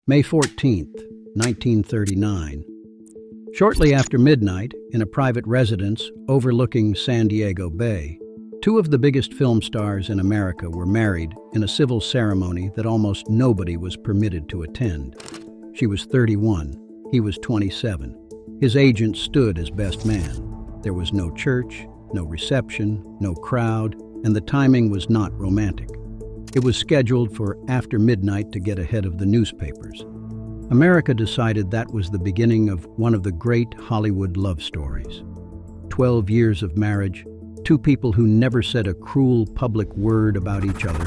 May 14th, 1939. Shortly after midnight, in a private residence overlooking San Diego Bay, two of the biggest film stars in America were married in a civil ceremony that almost nobody was permitted to attend. She was 31, he was 27. His agent stood as best man. There was no church, no reception, no crowd, and the timing was not romantic. It was scheduled for after midnight to get ahead of the newspapers. America decided that was the beginning of one of the great Hollywood love stories. 12 years of marriage, two people who never said a cruel public word about each other,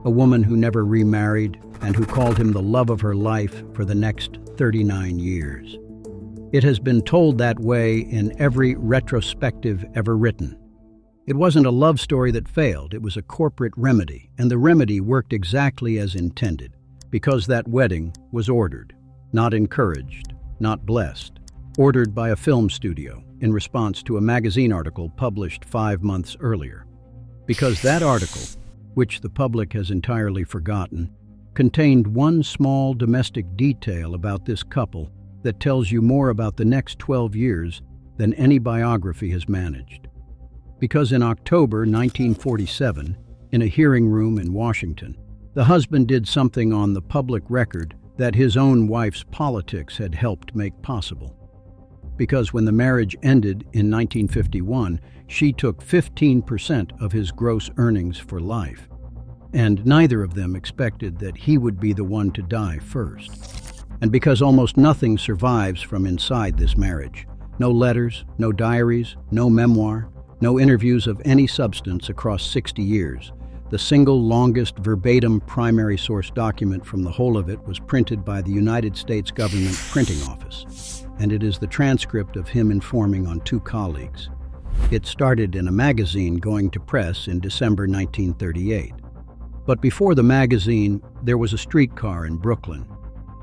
a woman who never remarried and who called him the love of her life for the next 39 years. It has been told that way in every retrospective ever written. It wasn't a love story that failed, it was a corporate remedy, and the remedy worked exactly as intended, because that wedding was ordered, not encouraged, not blessed, ordered by a film studio in response to a magazine article published 5 months earlier. Because that article, which the public has entirely forgotten, contained one small domestic detail about this couple that tells you more about the next 12 years than any biography has managed. Because in October 1947, in a hearing room in Washington, the husband did something on the public record that his own wife's politics had helped make possible. Because when the marriage ended in 1951, she took 15% of his gross earnings for life, and neither of them expected that he would be the one to die first. And because almost nothing survives from inside this marriage, no letters, no diaries, no memoir, no interviews of any substance across 60 years, the single longest verbatim primary source document from the whole of it was printed by the United States Government Printing Office, and it is the transcript of him informing on two colleagues. It started in a magazine going to press in December 1938. But before the magazine, there was a streetcar in Brooklyn.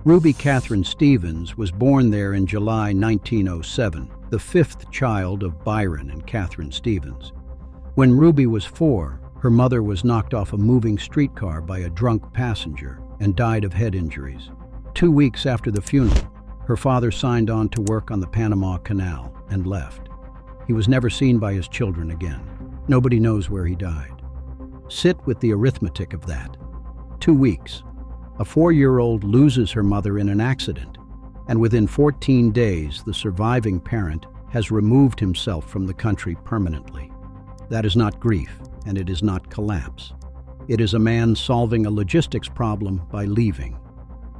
Ruby Catherine Stevens was born there in July 1907, the fifth child of Byron and Catherine Stevens. When Ruby was 4, her mother was knocked off a moving streetcar by a drunk passenger and died of head injuries. 2 weeks after the funeral, her father signed on to work on the Panama Canal and left. He was never seen by his children again. Nobody knows where he died. Sit with the arithmetic of that. 2 weeks. A 4-year-old loses her mother in an accident, and within 14 days, the surviving parent has removed himself from the country permanently. That is not grief, and it is not collapse. It is a man solving a logistics problem by leaving.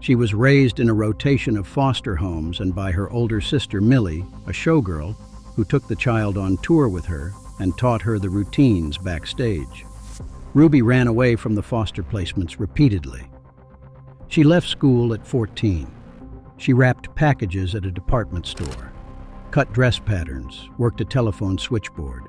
She was raised in a rotation of foster homes and by her older sister Millie, a showgirl, who took the child on tour with her and taught her the routines backstage. Ruby ran away from the foster placements repeatedly. She left school at 14. She wrapped packages at a department store, cut dress patterns, worked a telephone switchboard.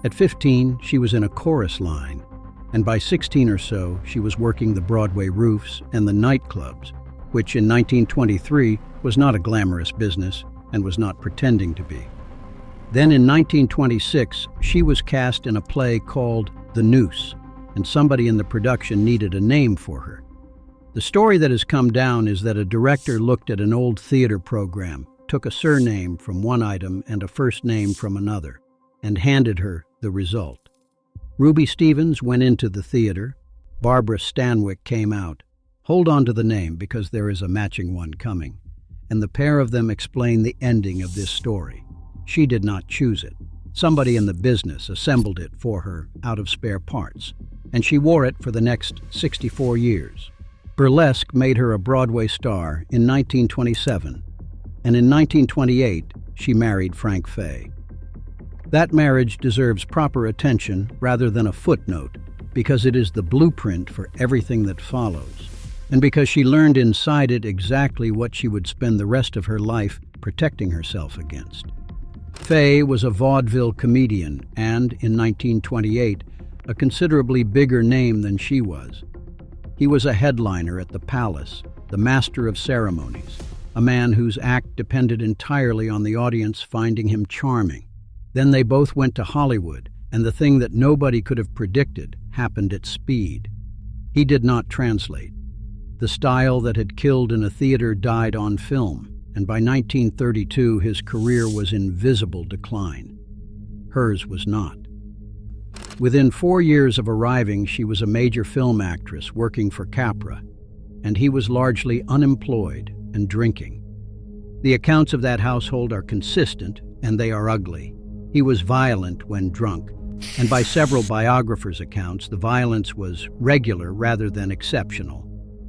At 15, she was in a chorus line, and by 16 or so, she was working the Broadway roofs and the nightclubs, which in 1923 was not a glamorous business and was not pretending to be. Then in 1926, she was cast in a play called The Noose, and somebody in the production needed a name for her. The story that has come down is that a director looked at an old theater program, took a surname from one item and a first name from another, and handed her the result. Ruby Stevens went into the theater. Barbara Stanwyck came out. Hold on to the name because there is a matching one coming. And the pair of them explain the ending of this story. She did not choose it. Somebody in the business assembled it for her out of spare parts, and she wore it for the next 64 years. Burlesque made her a Broadway star in 1927, and in 1928, she married Frank Fay. That marriage deserves proper attention rather than a footnote, because it is the blueprint for everything that follows, and because she learned inside it exactly what she would spend the rest of her life protecting herself against. Fay was a vaudeville comedian and, in 1928, a considerably bigger name than she was. He was a headliner at the Palace, the master of ceremonies, a man whose act depended entirely on the audience finding him charming. Then they both went to Hollywood, and the thing that nobody could have predicted happened at speed. He did not translate. The style that had killed in a theater died on film, and by 1932 his career was in visible decline. Hers was not. Within 4 years of arriving, she was a major film actress working for Capra, and he was largely unemployed and drinking. The accounts of that household are consistent, and they are ugly. He was violent when drunk, and by several biographers' accounts, the violence was regular rather than exceptional.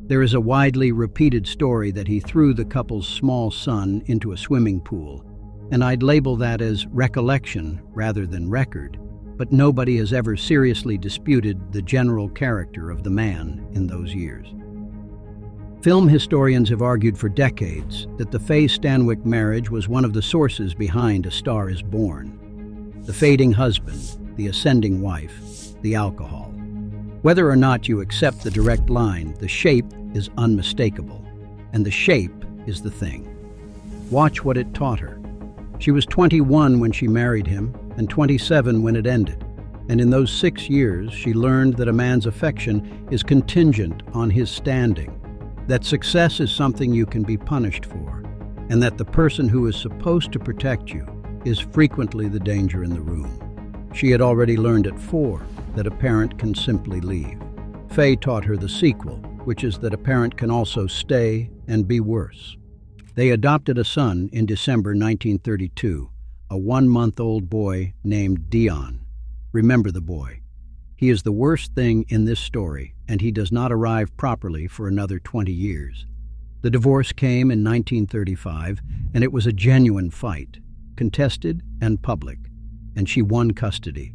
There is a widely repeated story that he threw the couple's small son into a swimming pool, and I'd label that as recollection rather than record, but nobody has ever seriously disputed the general character of the man in those years. Film historians have argued for decades that the Faye-Stanwyck marriage was one of the sources behind A Star is Born. The fading husband, the ascending wife, the alcohol. Whether or not you accept the direct line, the shape is unmistakable, and the shape is the thing. Watch what it taught her. She was 21 when she married him, and 27 when it ended, and in those 6 years she learned that a man's affection is contingent on his standing, that success is something you can be punished for, and that the person who is supposed to protect you is frequently the danger in the room. She had already learned at 4 that a parent can simply leave. Faye taught her the sequel, which is that a parent can also stay and be worse. They adopted a son in December 1932, a 1-month-old boy named Dion. Remember the boy. He is the worst thing in this story, and he does not arrive properly for another 20 years. The divorce came in 1935, and it was a genuine fight, contested and public, and she won custody.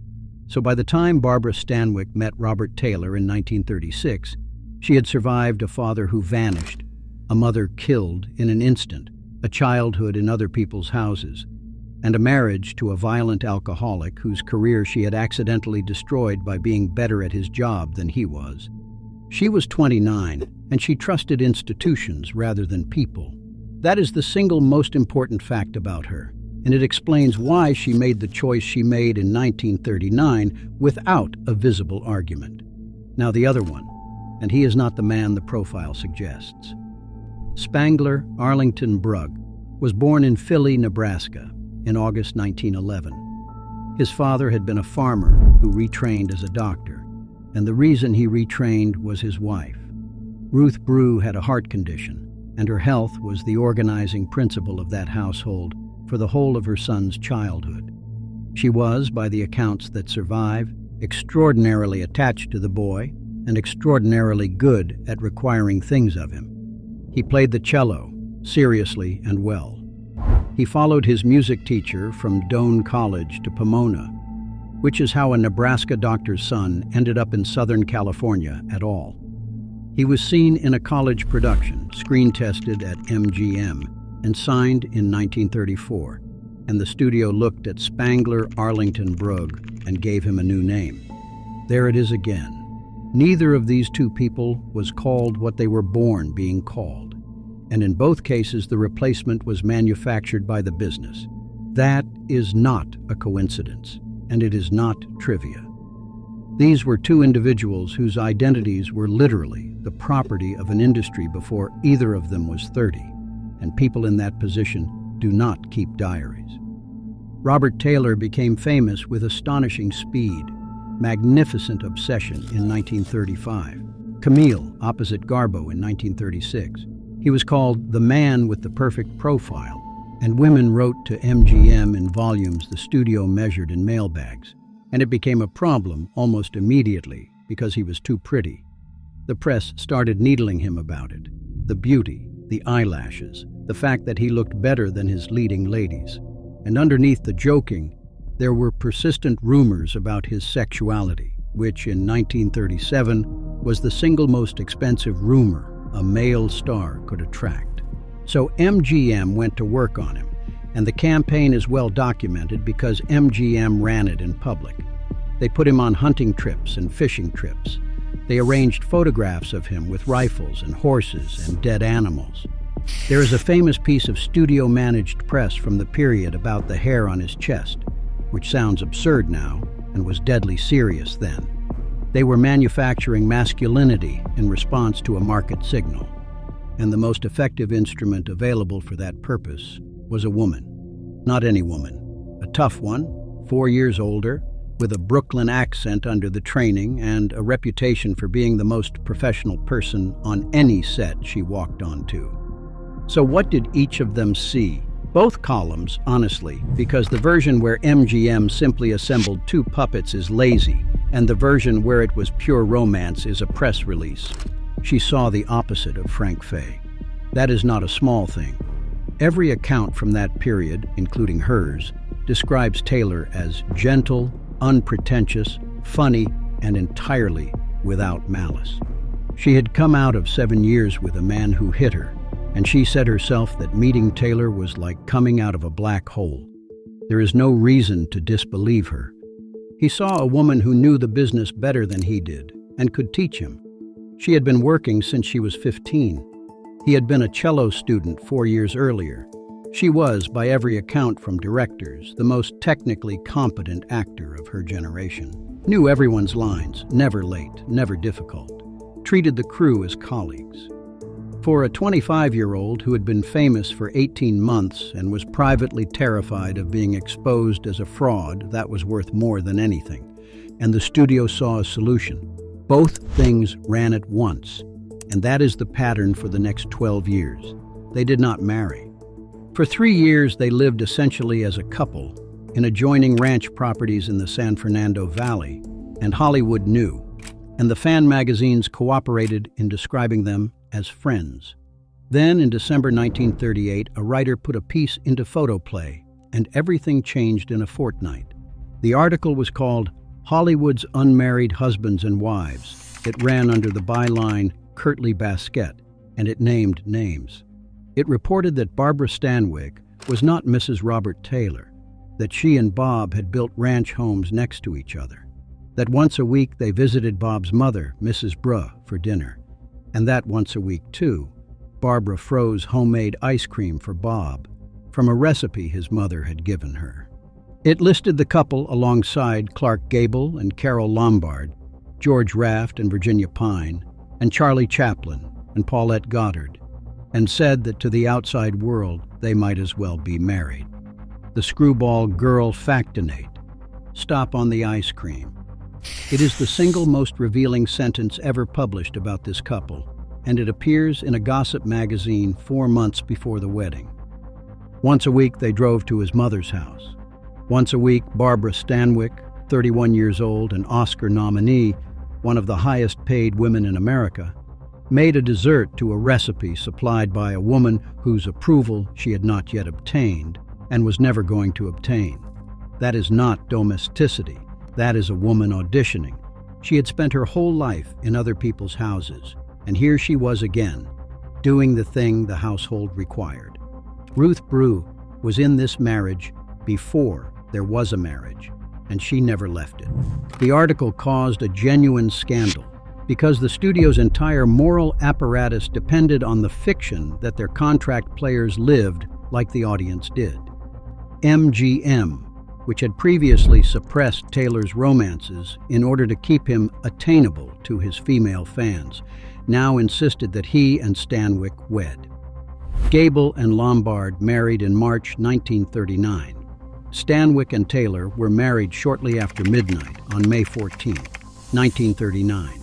So by the time Barbara Stanwyck met Robert Taylor in 1936, she had survived a father who vanished, a mother killed in an instant, a childhood in other people's houses, and a marriage to a violent alcoholic whose career she had accidentally destroyed by being better at his job than he was. She was 29, and she trusted institutions rather than people. That is the single most important fact about her, and it explains why she made the choice she made in 1939 without a visible argument. Now the other one, and he is not the man the profile suggests. Spangler Arlington Brugg was born in Philly, Nebraska, in August 1911. His father had been a farmer who retrained as a doctor, and the reason he retrained was his wife. Ruth Brew had a heart condition, and her health was the organizing principle of that household for the whole of her son's childhood. She was, by the accounts that survive, extraordinarily attached to the boy and extraordinarily good at requiring things of him. He played the cello, seriously and well. He followed his music teacher from Doane College to Pomona, which is how a Nebraska doctor's son ended up in Southern California at all. He was seen in a college production, screen-tested at MGM, and signed in 1934, and the studio looked at Spangler Arlington Brugg and gave him a new name. There it is again. Neither of these two people was called what they were born being called, and in both cases the replacement was manufactured by the business. That is not a coincidence, and it is not trivia. These were two individuals whose identities were literally the property of an industry before either of them was 30, and people in that position do not keep diaries. Robert Taylor became famous with astonishing speed, magnificent obsession in 1935, Camille opposite Garbo in 1936. He was called the man with the perfect profile, and women wrote to MGM in volumes the studio measured in mailbags, and it became a problem almost immediately because he was too pretty. The press started needling him about it. The beauty, the eyelashes, the fact that he looked better than his leading ladies. And underneath the joking, there were persistent rumors about his sexuality, which in 1937 was the single most expensive rumor a male star could attract. So MGM went to work on him, and the campaign is well documented because MGM ran it in public. They put him on hunting trips and fishing trips. They arranged photographs of him with rifles and horses and dead animals. There is a famous piece of studio-managed press from the period about the hair on his chest, which sounds absurd now and was deadly serious then. They were manufacturing masculinity in response to a market signal, and the most effective instrument available for that purpose was a woman. Not any woman, a tough one, 4 years older, with a Brooklyn accent under the training and a reputation for being the most professional person on any set she walked onto. So what did each of them see? Both columns, honestly, because the version where MGM simply assembled 2 puppets is lazy, and the version where it was pure romance is a press release. She saw the opposite of Frank Fay. That is not a small thing. Every account from that period, including hers, describes Taylor as gentle, unpretentious, funny, and entirely without malice. She had come out of 7 years with a man who hit her, and she said herself that meeting Taylor was like coming out of a black hole. There is no reason to disbelieve her. He saw a woman who knew the business better than he did and could teach him. She had been working since she was 15. He had been a cello student 4 years earlier. She was, by every account from directors, the most technically competent actor of her generation. Knew everyone's lines, never late, never difficult. Treated the crew as colleagues. For a 25-year-old who had been famous for 18 months and was privately terrified of being exposed as a fraud, that was worth more than anything. And the studio saw a solution. Both things ran at once, and that is the pattern for the next 12 years. They did not marry. For 3 years, they lived essentially as a couple in adjoining ranch properties in the San Fernando Valley, and Hollywood knew, and the fan magazines cooperated in describing them as friends. Then, in December 1938, a writer put a piece into Photoplay, and everything changed in a fortnight. The article was called Hollywood's Unmarried Husbands and Wives. It ran under the byline Curtly Basket, and it named names. It reported that Barbara Stanwyck was not Mrs. Robert Taylor, that she and Bob had built ranch homes next to each other, that once a week they visited Bob's mother, Mrs. Bruh, for dinner, and that once a week, too, Barbara froze homemade ice cream for Bob from a recipe his mother had given her. It listed the couple alongside Clark Gable and Carole Lombard, George Raft and Virginia Pine, and Charlie Chaplin and Paulette Goddard, and said that to the outside world they might as well be married. The screwball girl factinate. Stop on the ice cream. It is the single most revealing sentence ever published about this couple, and it appears in a gossip magazine 4 months before the wedding. Once a week they drove to his mother's house. Once a week, Barbara Stanwyck, 31 years old and Oscar nominee, one of the highest paid women in America, made a dessert to a recipe supplied by a woman whose approval she had not yet obtained and was never going to obtain. That is not domesticity. That is a woman auditioning. She had spent her whole life in other people's houses, and here she was again, doing the thing the household required. Ruth Brew was in this marriage before there was a marriage, and she never left it. The article caused a genuine scandal because the studio's entire moral apparatus depended on the fiction that their contract players lived like the audience did. MGM, which had previously suppressed Taylor's romances in order to keep him attainable to his female fans, now insisted that he and Stanwyck wed. Gable and Lombard married in March 1939. Stanwyck and Taylor were married shortly after midnight on May 14, 1939,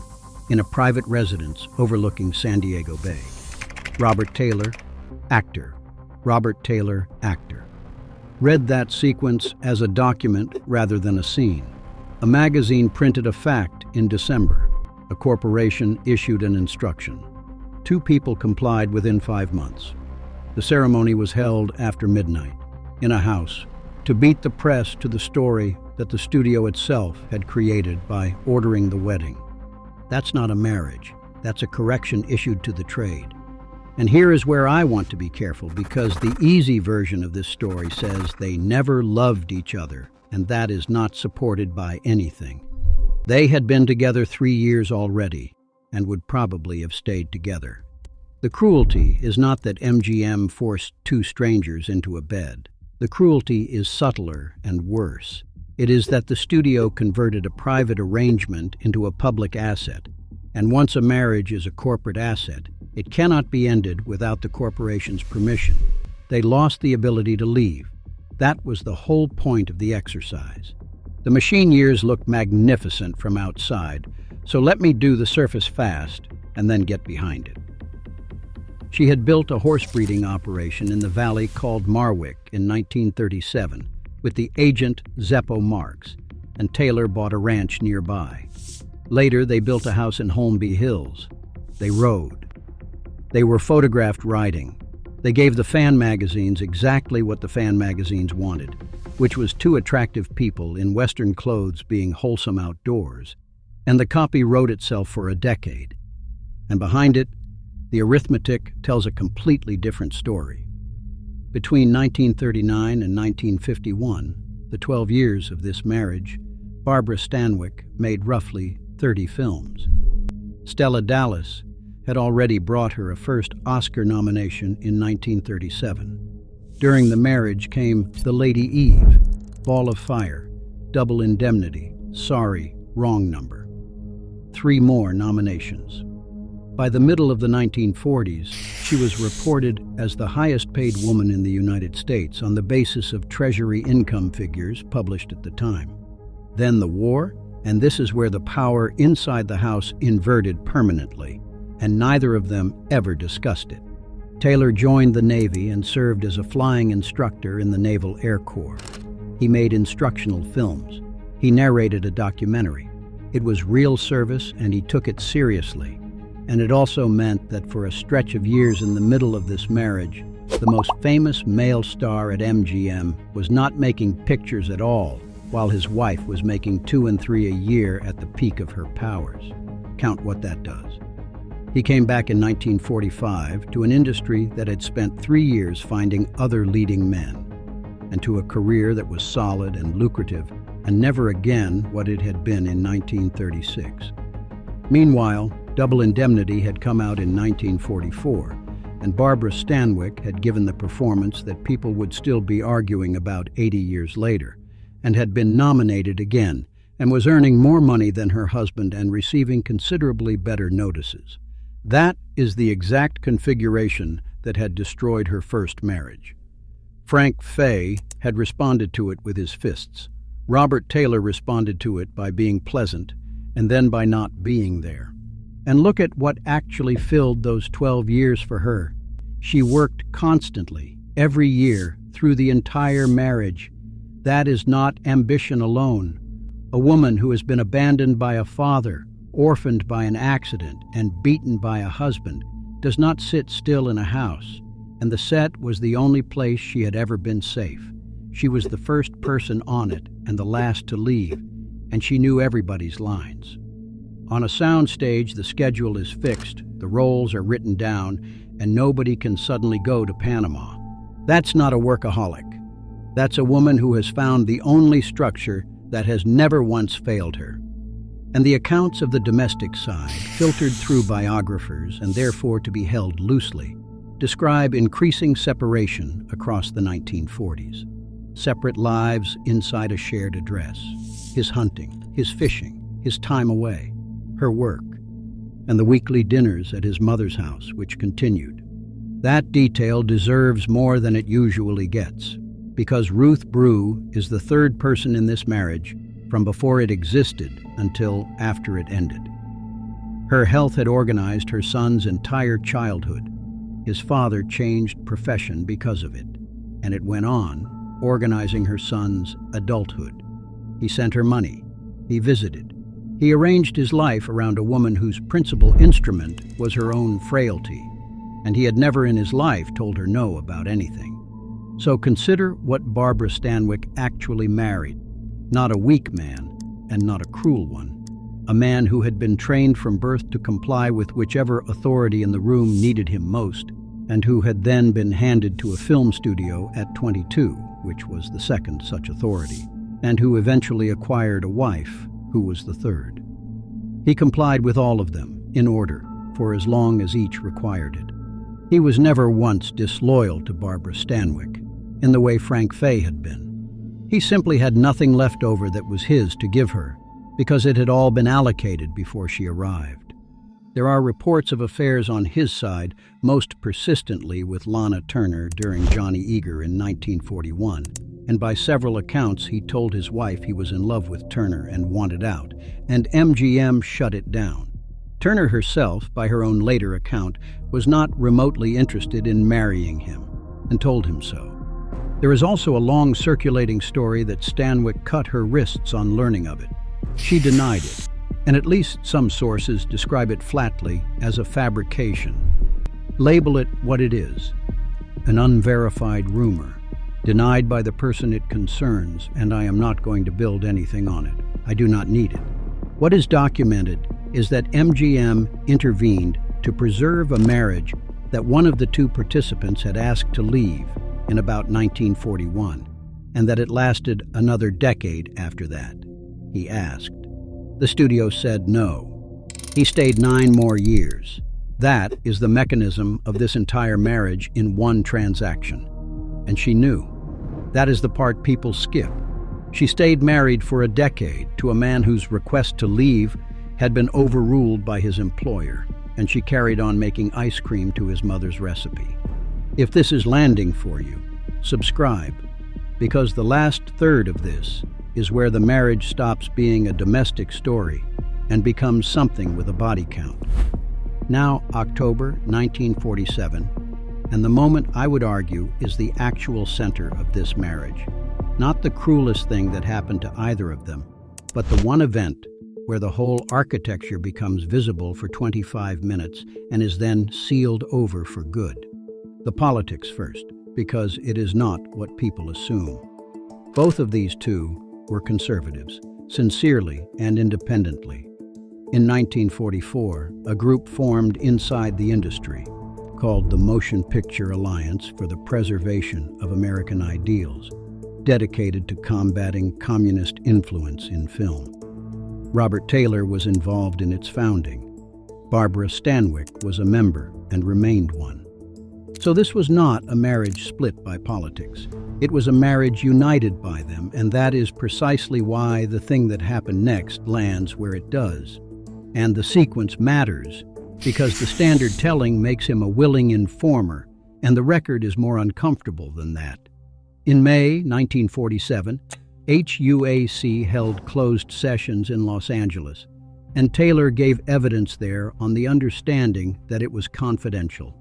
in a private residence overlooking San Diego Bay. Robert Taylor, actor. Robert Taylor, actor. Read that sequence as a document rather than a scene. A magazine printed a fact in December. A corporation issued an instruction. 2 people complied within 5 months. The ceremony was held after midnight, in a house, to beat the press to the story that the studio itself had created by ordering the wedding. That's not a marriage. That's a correction issued to the trade. And here is where I want to be careful, because the easy version of this story says they never loved each other, and that is not supported by anything. They had been together 3 years already, and would probably have stayed together. The cruelty is not that MGM forced 2 strangers into a bed. The cruelty is subtler and worse. It is that the studio converted a private arrangement into a public asset, and once a marriage is a corporate asset, it cannot be ended without the corporation's permission. They lost the ability to leave. That was the whole point of the exercise. The machine years looked magnificent from outside, so let me do the surface fast and then get behind it. She had built a horse breeding operation in the valley called Marwick in 1937 with the agent Zeppo Marks, and Taylor bought a ranch nearby. Later, they built a house in Holmby Hills. They rode. They were photographed riding. They gave the fan magazines exactly what the fan magazines wanted, which was two attractive people in Western clothes being wholesome outdoors, and the copy wrote itself for a decade. And behind it, the arithmetic tells a completely different story. Between 1939 and 1951, the 12 years of this marriage, Barbara Stanwyck made roughly 30 films. Stella Dallas had already brought her a first Oscar nomination in 1937. During the marriage came The Lady Eve, Ball of Fire, Double Indemnity, Sorry, Wrong Number. 3 more nominations. By the middle of the 1940s, she was reported as the highest-paid woman in the United States on the basis of Treasury income figures published at the time. Then the war, and this is where the power inside the house inverted permanently, and neither of them ever discussed it. Taylor joined the Navy and served as a flying instructor in the Naval Air Corps. He made instructional films. He narrated a documentary. It was real service, and he took it seriously. And it also meant that for a stretch of years in the middle of this marriage, the most famous male star at MGM was not making pictures at all, while his wife was making 2 and 3 a year at the peak of her powers. Count what that does. He came back in 1945 to an industry that had spent 3 years finding other leading men, and to a career that was solid and lucrative, and never again what it had been in 1936. Meanwhile, Double Indemnity had come out in 1944, and Barbara Stanwyck had given the performance that people would still be arguing about 80 years later, and had been nominated again, and was earning more money than her husband and receiving considerably better notices. That is the exact configuration that had destroyed her first marriage. Frank Fay had responded to it with his fists. Robert Taylor responded to it by being pleasant, and then by not being there. And look at what actually filled those 12 years for her. She worked constantly, every year, through the entire marriage. That is not ambition alone. A woman who has been abandoned by a father, orphaned by an accident, and beaten by a husband does not sit still in a house, and the set was the only place she had ever been safe. She was the first person on it and the last to leave, and she knew everybody's lines. On a sound stage, the schedule is fixed, the roles are written down, and nobody can suddenly go to Panama. That's not a workaholic. That's a woman who has found the only structure that has never once failed her. And the accounts of the domestic side, filtered through biographers and therefore to be held loosely, describe increasing separation across the 1940s. Separate lives inside a shared address. His hunting, his fishing, his time away, her work, and the weekly dinners at his mother's house, which continued. That detail deserves more than it usually gets, because Ruth Brew is the third person in this marriage from before it existed until after it ended. Her health had organized her son's entire childhood. His father changed profession because of it, and it went on, organizing her son's adulthood. He sent her money. He visited. He arranged his life around a woman whose principal instrument was her own frailty, and he had never in his life told her no about anything. So consider what Barbara Stanwyck actually married. Not a weak man, and not a cruel one. A man who had been trained from birth to comply with whichever authority in the room needed him most, and who had then been handed to a film studio at 22, which was the second such authority, and who eventually acquired a wife, who was the third. He complied with all of them, in order, for as long as each required it. He was never once disloyal to Barbara Stanwyck, in the way Frank Fay had been. He simply had nothing left over that was his to give her, because it had all been allocated before she arrived. There are reports of affairs on his side, most persistently with Lana Turner during Johnny Eager in 1941, and by several accounts he told his wife he was in love with Turner and wanted out, and MGM shut it down. Turner herself, by her own later account, was not remotely interested in marrying him, and told him so. There is also a long circulating story that Stanwyck cut her wrists on learning of it. She denied it, and at least some sources describe it flatly as a fabrication. Label it what it is, an unverified rumor, denied by the person it concerns, and I am not going to build anything on it. I do not need it. What is documented is that MGM intervened to preserve a marriage that one of the two participants had asked to leave in about 1941, and that it lasted another decade after that. He asked. The studio said no. He stayed 9 more years. That is the mechanism of this entire marriage in one transaction. And she knew. That is the part people skip. She stayed married for a decade to a man whose request to leave had been overruled by his employer, and she carried on making ice cream to his mother's recipe. If this is landing for you, subscribe, because the last third of this is where the marriage stops being a domestic story and becomes something with a body count. Now, October 1947, and the moment I would argue is the actual center of this marriage. Not the cruelest thing that happened to either of them, but the one event where the whole architecture becomes visible for 25 minutes and is then sealed over for good. The politics first, because it is not what people assume. Both of these two were conservatives, sincerely and independently. In 1944, a group formed inside the industry called the Motion Picture Alliance for the Preservation of American Ideals, dedicated to combating communist influence in film. Robert Taylor was involved in its founding. Barbara Stanwyck was a member and remained one. So this was not a marriage split by politics. It was a marriage united by them, and that is precisely why the thing that happened next lands where it does. And the sequence matters, because the standard telling makes him a willing informer, and the record is more uncomfortable than that. In May 1947, HUAC held closed sessions in Los Angeles, and Taylor gave evidence there on the understanding that it was confidential.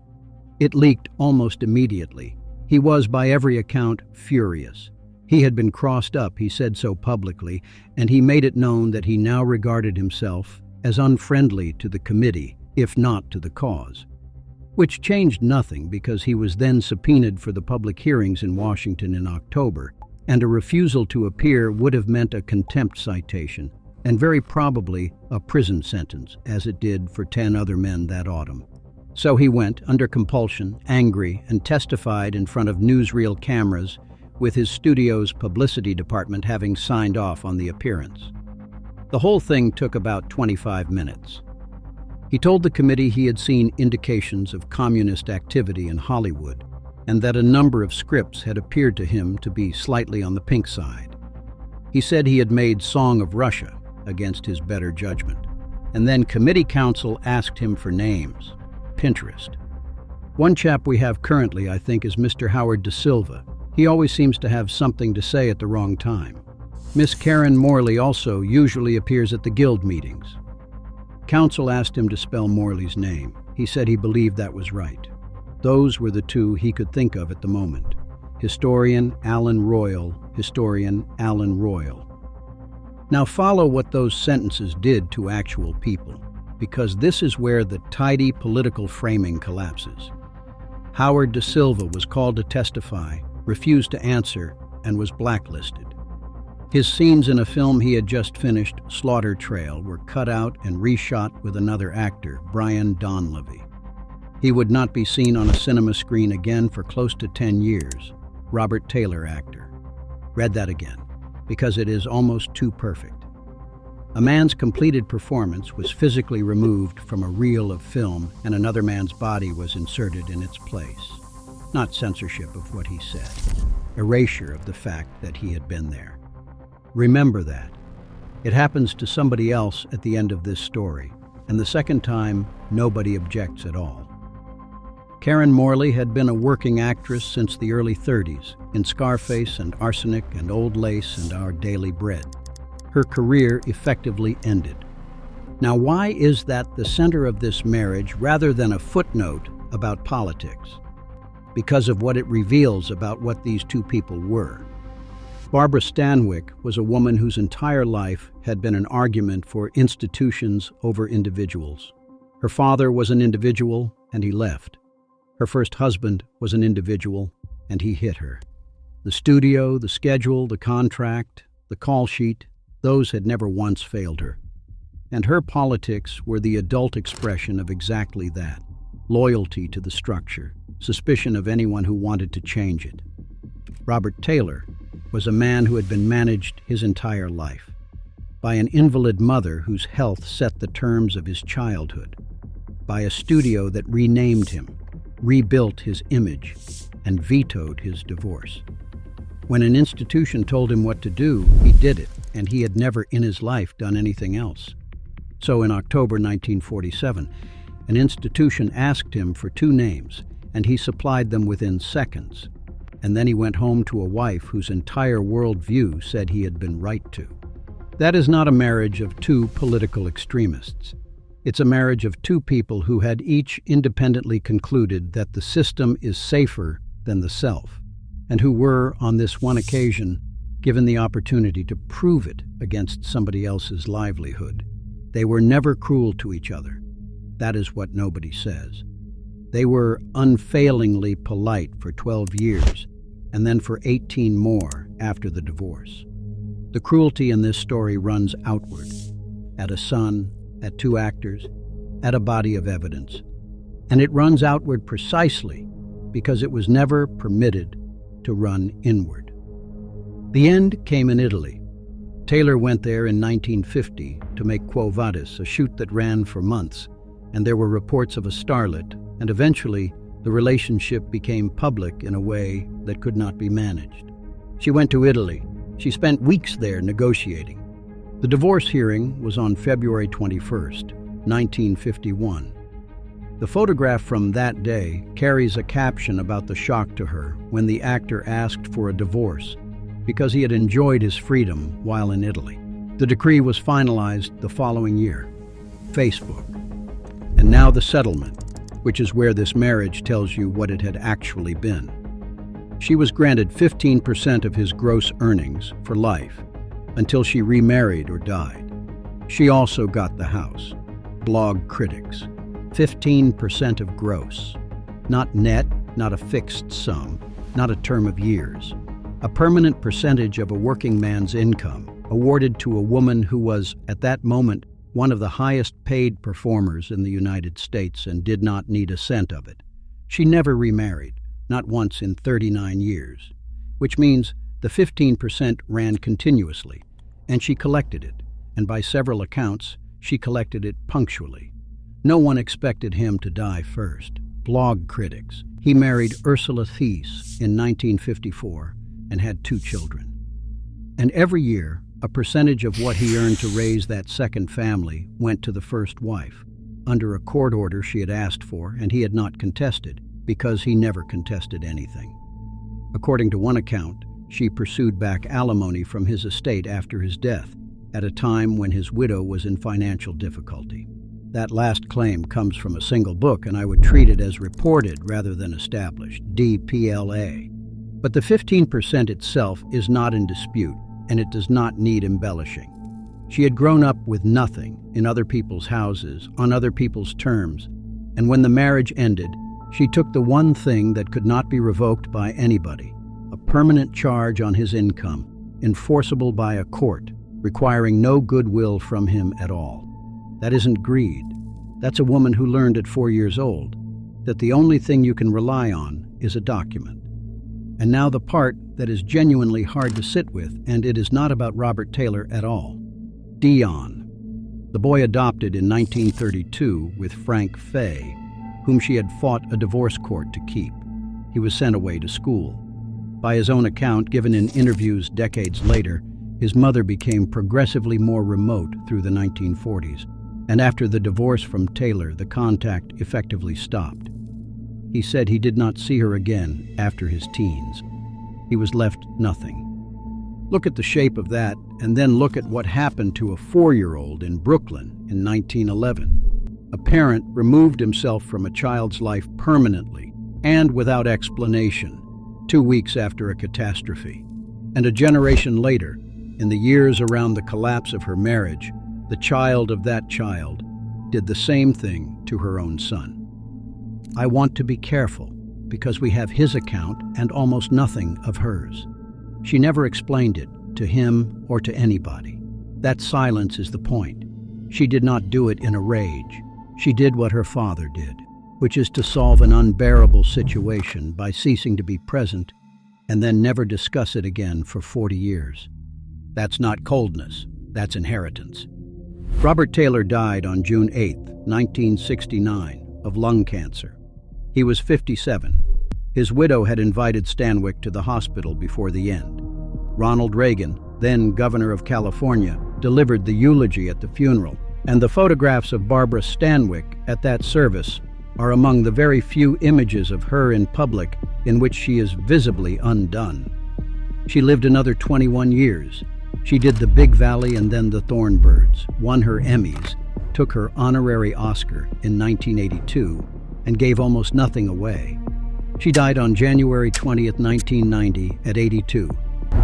It leaked almost immediately. He was, by every account, furious. He had been crossed up, he said so publicly, and he made it known that he now regarded himself as unfriendly to the committee, if not to the cause. Which changed nothing, because he was then subpoenaed for the public hearings in Washington in October, and a refusal to appear would have meant a contempt citation, and very probably a prison sentence, as it did for 10 other men that autumn. So he went, under compulsion, angry, and testified in front of newsreel cameras, with his studio's publicity department having signed off on the appearance. The whole thing took about 25 minutes. He told the committee he had seen indications of communist activity in Hollywood, and that a number of scripts had appeared to him to be slightly on the pink side. He said he had made Song of Russia against his better judgment, and then committee counsel asked him for names. Pinterest. One chap we have currently, I think, is Mr. Howard Da Silva. He always seems to have something to say at the wrong time. Miss Karen Morley also usually appears at the guild meetings. Counsel asked him to spell Morley's name. He said he believed that was right. Those were the two he could think of at the moment. Historian Alan Royal, historian Alan Royal. Now follow what those sentences did to actual people, because this is where the tidy political framing collapses. Howard Da Silva was called to testify, refused to answer, and was blacklisted. His scenes in a film he had just finished, Slaughter Trail, were cut out and reshot with another actor, Brian Donlevy. He would not be seen on a cinema screen again for close to 10 years. Robert Taylor actor. Read that again, because it is almost too perfect. A man's completed performance was physically removed from a reel of film, and another man's body was inserted in its place. Not censorship of what he said. erasure of the fact that he had been there. Remember that. It happens to somebody else at the end of this story, and the second time, nobody objects at all. Karen Morley had been a working actress since the early 30s, in Scarface and Arsenic and Old Lace and Our Daily Bread. Her career effectively ended. Now, why is that the center of this marriage rather than a footnote about politics? Because of what it reveals about what these two people were. Barbara Stanwyck was a woman whose entire life had been an argument for institutions over individuals. Her father was an individual, and he left. Her first husband was an individual, and he hit her. The studio, the schedule, the contract, the call sheet, those had never once failed her. And her politics were the adult expression of exactly that: loyalty to the structure, suspicion of anyone who wanted to change it. Robert Taylor was a man who had been managed his entire life by an invalid mother whose health set the terms of his childhood, by a studio that renamed him, rebuilt his image, and vetoed his divorce. When an institution told him what to do, he did it, and he had never in his life done anything else. So in October 1947, an institution asked him for 2 names, and he supplied them within seconds. And then he went home to a wife whose entire worldview said he had been right to. That is not a marriage of 2 political extremists. It's a marriage of 2 people who had each independently concluded that the system is safer than the self, and who were, on this one occasion, given the opportunity to prove it against somebody else's livelihood. They were never cruel to each other. That is what nobody says. They were unfailingly polite for 12 years, and then for 18 more after the divorce. The cruelty in this story runs outward, at a son, at 2 actors, at a body of evidence. And it runs outward precisely because it was never permitted to run inward. The end came in Italy. Taylor went there in 1950 to make Quo Vadis, a shoot that ran for months, and there were reports of a starlet, and eventually the relationship became public in a way that could not be managed. She went to Italy. She spent weeks there negotiating. The divorce hearing was on February 21st, 1951. The photograph from that day carries a caption about the shock to her when the actor asked for a divorce because he had enjoyed his freedom while in Italy. The decree was finalized the following year. Facebook. And now the settlement, which is where this marriage tells you what it had actually been. She was granted 15% of his gross earnings for life until she remarried or died. She also got the house. Blog critics. 15% of gross. Not net, not a fixed sum, not a term of years. A permanent percentage of a working man's income awarded to a woman who was, at that moment, one of the highest paid performers in the United States and did not need a cent of it. She never remarried, not once in 39 years, which means the 15% ran continuously, and she collected it, and by several accounts, she collected it punctually. No one expected him to die first. Blog critics. He married Ursula Thies in 1954 and had 2 children. And every year, a percentage of what he earned to raise that second family went to the first wife, under a court order she had asked for and he had not contested, because he never contested anything. According to one account, she pursued back alimony from his estate after his death, at a time when his widow was in financial difficulty. That last claim comes from a single book, and I would treat it as reported rather than established, DPLA. But the 15% itself is not in dispute, and it does not need embellishing. She had grown up with nothing, in other people's houses, on other people's terms, and when the marriage ended, she took the one thing that could not be revoked by anybody, a permanent charge on his income, enforceable by a court, requiring no goodwill from him at all. That isn't greed. That's a woman who learned at 4 years old that the only thing you can rely on is a document. And now the part that is genuinely hard to sit with, and it is not about Robert Taylor at all. Dion, the boy adopted in 1932 with Frank Fay, whom she had fought a divorce court to keep. He was sent away to school. By his own account, given in interviews decades later, his mother became progressively more remote through the 1940s, and after the divorce from Taylor, the contact effectively stopped. He said he did not see her again after his teens. He was left nothing. Look at the shape of that, and then look at what happened to a 4-year-old in Brooklyn in 1911. A parent removed himself from a child's life permanently and without explanation, 2 weeks after a catastrophe. And a generation later, in the years around the collapse of her marriage, the child of that child did the same thing to her own son. I want to be careful because we have his account and almost nothing of hers. She never explained it to him or to anybody. That silence is the point. She did not do it in a rage. She did what her father did, which is to solve an unbearable situation by ceasing to be present and then never discuss it again for 40 years. That's not coldness, that's inheritance. Robert Taylor died on June 8, 1969, of lung cancer. He was 57. His widow had invited Stanwyck to the hospital before the end. Ronald Reagan, then governor of California, delivered the eulogy at the funeral, and the photographs of Barbara Stanwyck at that service are among the very few images of her in public in which she is visibly undone. She lived another 21 years. She did the Big Valley and then the Thornbirds, won her Emmys, took her honorary Oscar in 1982, and gave almost nothing away. She died on January 20, 1990, at 82.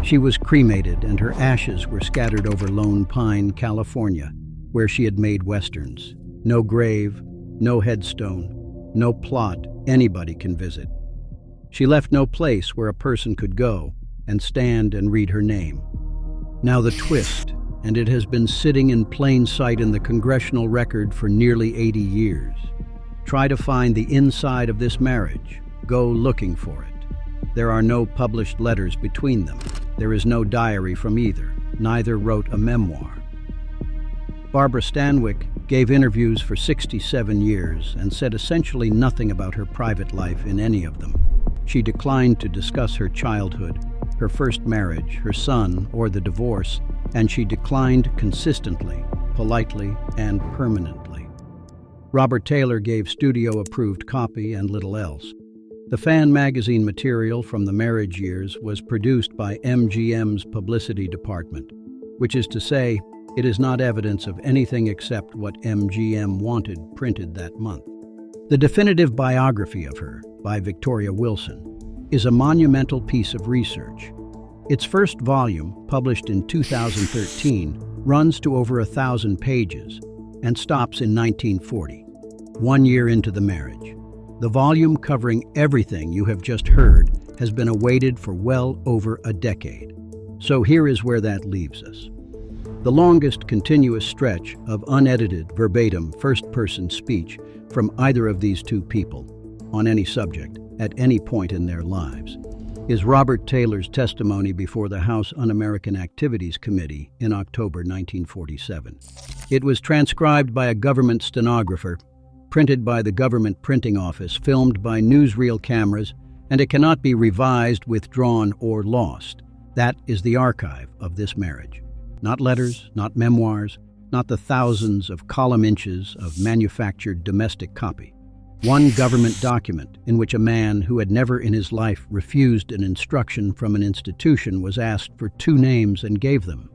She was cremated and her ashes were scattered over Lone Pine, California, where she had made westerns. No grave, no headstone, no plot anybody can visit. She left no place where a person could go and stand and read her name. Now the twist, and it has been sitting in plain sight in the congressional record for nearly 80 years. Try to find the inside of this marriage. Go looking for it. There are no published letters between them. There is no diary from either. Neither wrote a memoir. Barbara Stanwyck gave interviews for 67 years and said essentially nothing about her private life in any of them. She declined to discuss her childhood, her first marriage, her son, or the divorce, and she declined consistently, politely, and permanently. Robert Taylor gave studio-approved copy and little else. The fan magazine material from the marriage years was produced by MGM's publicity department, which is to say, it is not evidence of anything except what MGM wanted printed that month. The definitive biography of her, by Victoria Wilson, is a monumental piece of research. Its first volume, published in 2013, runs to over 1,000 pages and stops in 1940, 1 year into the marriage. The volume covering everything you have just heard has been awaited for well over a decade. So here is where that leaves us. The longest continuous stretch of unedited, verbatim, first-person speech from either of these two people, on any subject, at any point in their lives, is Robert Taylor's testimony before the House Un-American Activities Committee in October 1947. It was transcribed by a government stenographer, printed by the government printing office, filmed by newsreel cameras, and it cannot be revised, withdrawn, or lost. That is the archive of this marriage. Not letters, not memoirs, not the thousands of column inches of manufactured domestic copy. One government document in which a man who had never in his life refused an instruction from an institution was asked for 2 names and gave them.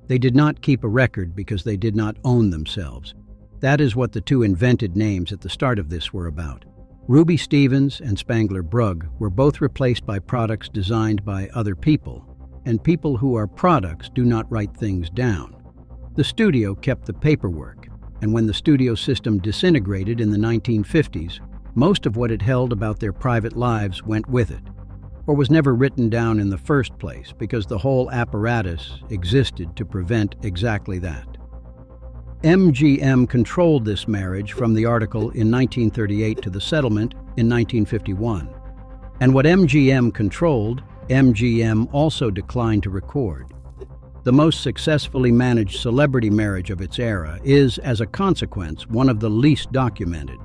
They did not keep a record because they did not own themselves. That is what the 2 invented names at the start of this were about. Ruby Stevens and Spangler Brugg were both replaced by products designed by other people, and people who are products do not write things down. The studio kept the paperwork, and when the studio system disintegrated in the 1950s, most of what it held about their private lives went with it, or was never written down in the first place because the whole apparatus existed to prevent exactly that. MGM controlled this marriage from the article in 1938 to the settlement in 1951. And what MGM controlled, MGM also declined to record. The most successfully managed celebrity marriage of its era is, as a consequence, one of the least documented.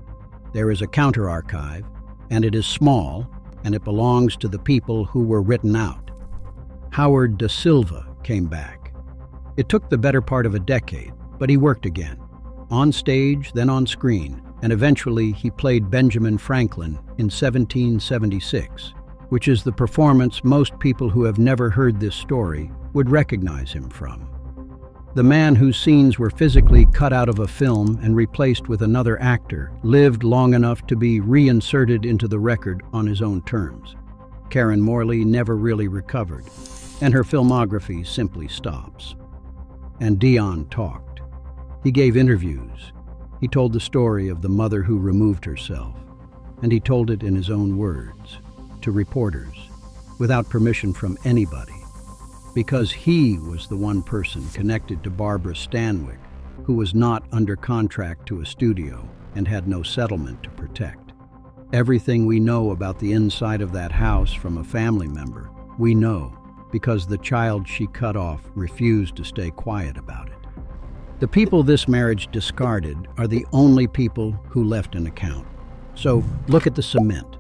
There is a counter-archive, and it is small, and it belongs to the people who were written out. Howard Da Silva came back. It took the better part of a decade, but he worked again, on stage, then on screen, and eventually he played Benjamin Franklin in 1776, which is the performance most people who have never heard this story would recognize him from. The man whose scenes were physically cut out of a film and replaced with another actor lived long enough to be reinserted into the record on his own terms. Karen Morley never really recovered, and her filmography simply stops. And Dion talked. He gave interviews. He told the story of the mother who removed herself, and he told it in his own words, to reporters, without permission from anybody, because he was the one person connected to Barbara Stanwyck, who was not under contract to a studio and had no settlement to protect. Everything we know about the inside of that house from a family member, we know because the child she cut off refused to stay quiet about it. The people this marriage discarded are the only people who left an account. So look at the cement.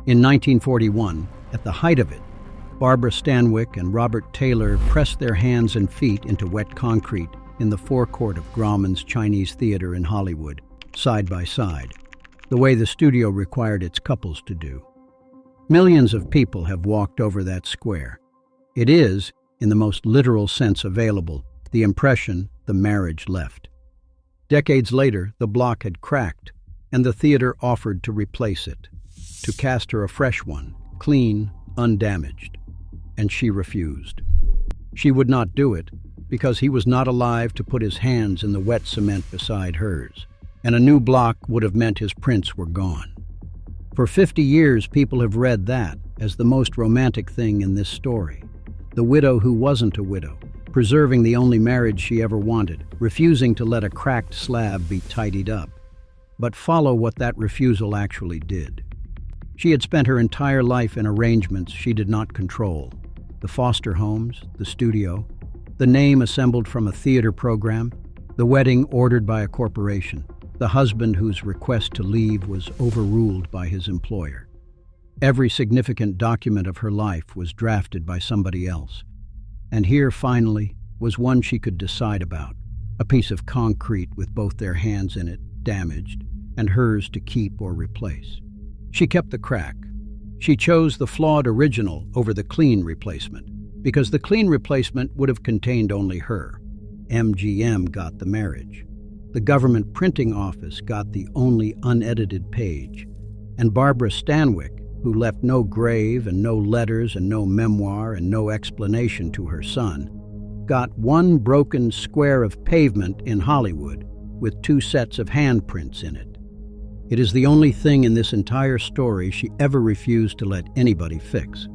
In 1941, at the height of it, Barbara Stanwyck and Robert Taylor pressed their hands and feet into wet concrete in the forecourt of Grauman's Chinese Theater in Hollywood, side by side, the way the studio required its couples to do. Millions of people have walked over that square. It is, in the most literal sense available, the impression the marriage left. Decades later, the block had cracked, and the theater offered to replace it, to cast her a fresh one, clean, undamaged. And she refused. She would not do it because he was not alive to put his hands in the wet cement beside hers, and a new block would have meant his prints were gone. For 50 years, people have read that as the most romantic thing in this story. The widow who wasn't a widow, preserving the only marriage she ever wanted, refusing to let a cracked slab be tidied up. But follow what that refusal actually did. She had spent her entire life in arrangements she did not control. The foster homes, the studio, the name assembled from a theater program, the wedding ordered by a corporation, the husband whose request to leave was overruled by his employer. Every significant document of her life was drafted by somebody else. And here, finally, was one she could decide about, a piece of concrete with both their hands in it, damaged, and hers to keep or replace. She kept the crack. She chose the flawed original over the clean replacement, because the clean replacement would have contained only her. MGM got the marriage. The government printing office got the only unedited page. And Barbara Stanwyck, who left no grave and no letters and no memoir and no explanation to her son, got one broken square of pavement in Hollywood with 2 sets of handprints in it. It is the only thing in this entire story she ever refused to let anybody fix.